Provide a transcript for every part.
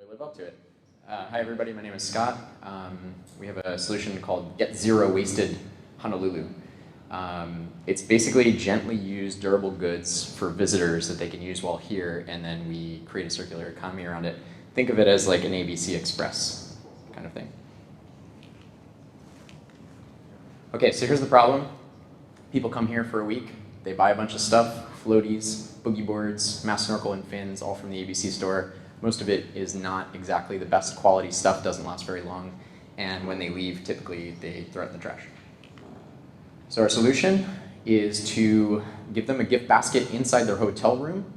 really live up to it. Hi everybody, my name is Scott. We have a solution called Get Zero Wasted Honolulu. It's basically gently used durable goods for visitors that they can use while here, and then we create a circular economy around it. Think of it as like an ABC Express kind of thing. Okay, so here's the problem. People come here for a week, they buy a bunch of stuff, floaties, boogie boards, mass snorkel and fins, all from the ABC store. Most of it is not exactly the best quality stuff, doesn't last very long, and when they leave, typically they throw it in the trash. So our solution is to give them a gift basket inside their hotel room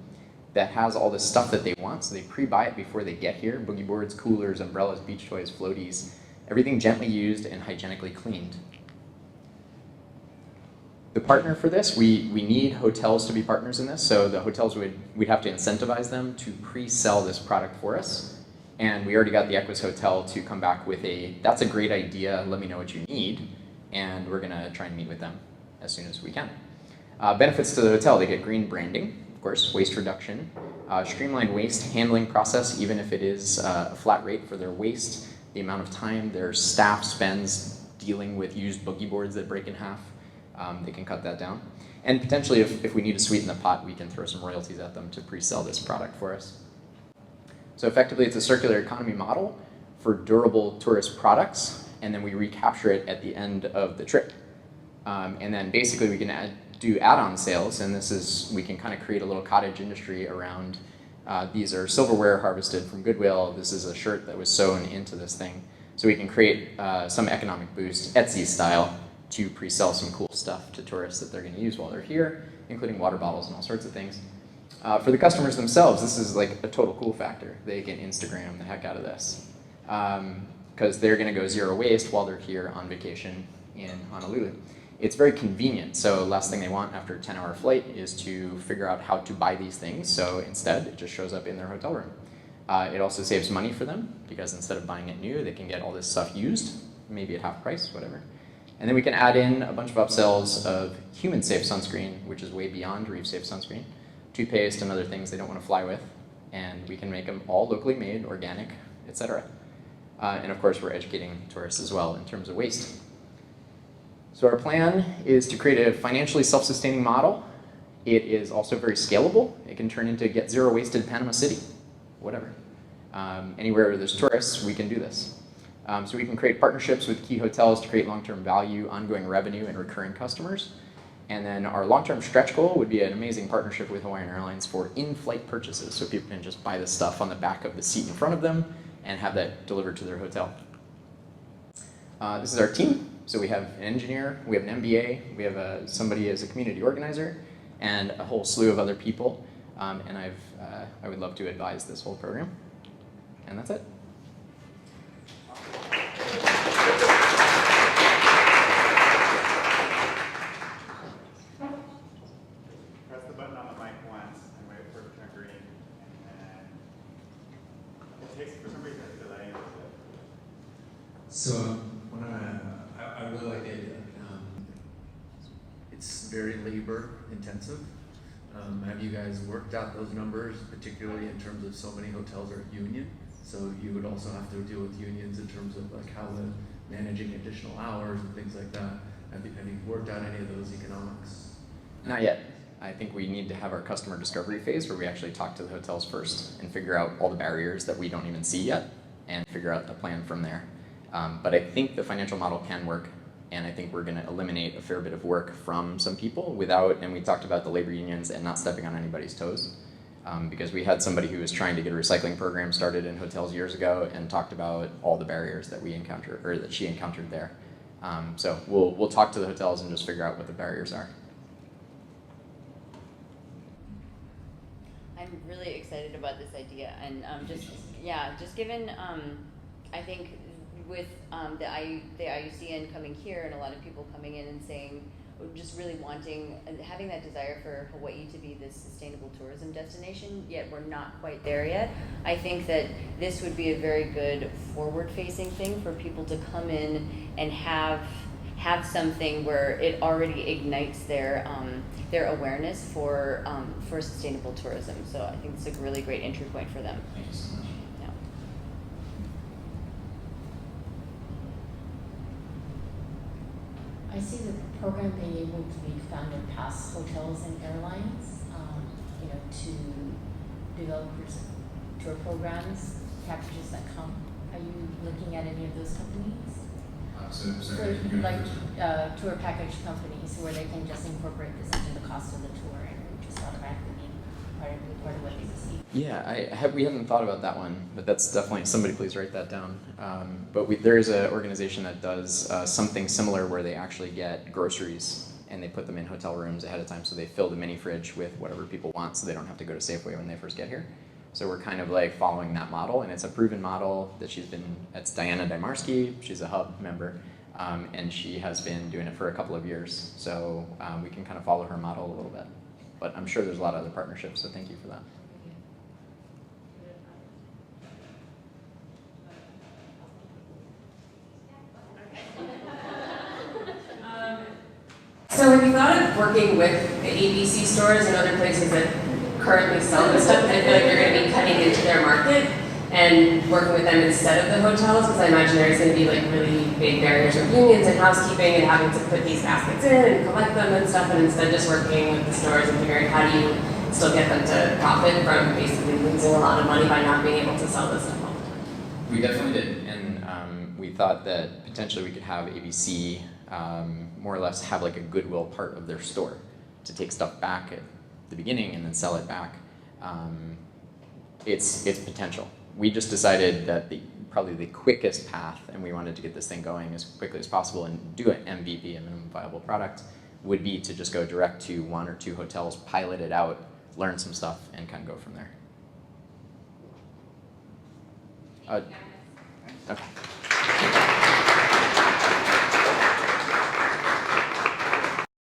that has all the stuff that they want, so they pre-buy it before they get here. Boogie boards, coolers, umbrellas, beach toys, floaties, everything gently used and hygienically cleaned. The partner for this, we need hotels to be partners in this, so the hotels we'd have to incentivize them to pre-sell this product for us. And we already got the Equus Hotel to come back with that's a great idea, let me know what you need, and we're gonna try and meet with them as soon as we can. Benefits to the hotel, they get green branding, of course, waste reduction, streamlined waste handling process, even if it is a flat rate for their waste, the amount of time their staff spends dealing with used boogie boards that break in half. They can cut that down. And potentially, if we need to sweeten the pot, we can throw some royalties at them to pre-sell this product for us. So effectively, it's a circular economy model for durable tourist products, and then we recapture it at the end of the trip. And then basically, we can do add-on sales, and we can kind of create a little cottage industry around, these are silverware harvested from Goodwill. This is a shirt that was sewn into this thing. So we can create some economic boost, Etsy style, to pre-sell some cool stuff to tourists that they're going to use while they're here, including water bottles and all sorts of things. For the customers themselves, this is like a total cool factor. They can Instagram the heck out of this because they're going to go zero waste while they're here on vacation in Honolulu. It's very convenient, so last thing they want after a 10-hour flight is to figure out how to buy these things, so instead it just shows up in their hotel room. It also saves money for them because instead of buying it new, they can get all this stuff used, maybe at half price, whatever. And then we can add in a bunch of upsells of human-safe sunscreen, which is way beyond reef-safe sunscreen, toothpaste and other things they don't want to fly with, and we can make them all locally made, organic, etc. And of course, we're educating tourists as well in terms of waste. So our plan is to create a financially self-sustaining model. It is also very scalable. It can turn into Get Zero Wasted Panama City, whatever. Anywhere where there's tourists, we can do this. So we can create partnerships with key hotels to create long-term value, ongoing revenue, and recurring customers. And then our long-term stretch goal would be an amazing partnership with Hawaiian Airlines for in-flight purchases, so people can just buy the stuff on the back of the seat in front of them and have that delivered to their hotel. This is our team. So we have an engineer, we have an MBA, we have somebody as a community organizer, and a whole slew of other people. And I would love to advise this whole program. And that's it. Press the button on the mic once and wait for it to turn green. And it takes, for some reason, it's delaying. So I really like the idea. It's very labor intensive. Have you guys worked out those numbers, particularly in terms of so many hotels are union? So you would also have to deal with unions in terms of like how the managing additional hours and things like that. Have you worked out any of those economics? Not yet. I think we need to have our customer discovery phase where we actually talk to the hotels first and figure out all the barriers that we don't even see yet and figure out the plan from there. But I think the financial model can work, and I think we're going to eliminate a fair bit of work from some people and we talked about the labor unions and not stepping on anybody's toes. Because we had somebody who was trying to get a recycling program started in hotels years ago and talked about all the barriers that we encountered, or that she encountered there. So we'll talk to the hotels and just figure out what the barriers are. I'm really excited about this idea, and just given, I think with the IUCN coming here and a lot of people coming in and saying, just really wanting and having that desire for Hawaii to be this sustainable tourism destination, yet we're not quite there yet. I think that this would be a very good forward-facing thing for people to come in and have something where it already ignites their awareness for sustainable tourism. So I think it's a really great entry point for them. Thanks. Yeah. I see the program being able to be founded past hotels and airlines, to developers tour programs, packages that come. Are you looking at any of those companies? Like tour package companies where they can just incorporate this into the cost of the tour and just automatically be part of what they receive. Yeah, we hadn't thought about that one, but that's definitely, somebody please write that down. But there is an organization that does something similar where they actually get groceries and they put them in hotel rooms ahead of time, so they fill the mini fridge with whatever people want so they don't have to go to Safeway when they first get here. So we're kind of like following that model, and it's a proven model that it's Diana Dymarski, she's a Hub member, and she has been doing it for a couple of years. So we can kind of follow her model a little bit. But I'm sure there's a lot of other partnerships, so thank you for that. So have you thought of working with the ABC stores and other places that currently sell this stuff? I feel like you're going to be cutting into their market and working with them instead of the hotels, because I imagine there's going to be like really big barriers with unions and housekeeping and having to put these baskets in and collect them and stuff, and instead just working with the stores and figuring how do you still get them to profit from basically losing a lot of money by not being able to sell this stuff all the time. We definitely did, and we thought that potentially we could have ABC more or less have like a goodwill part of their store to take stuff back at the beginning and then sell it back. It's potential. We just decided that probably the quickest path, and we wanted to get this thing going as quickly as possible and do an MVP, a minimum viable product, would be to just go direct to 1 or 2 hotels, pilot it out, learn some stuff, and kind of go from there. Okay.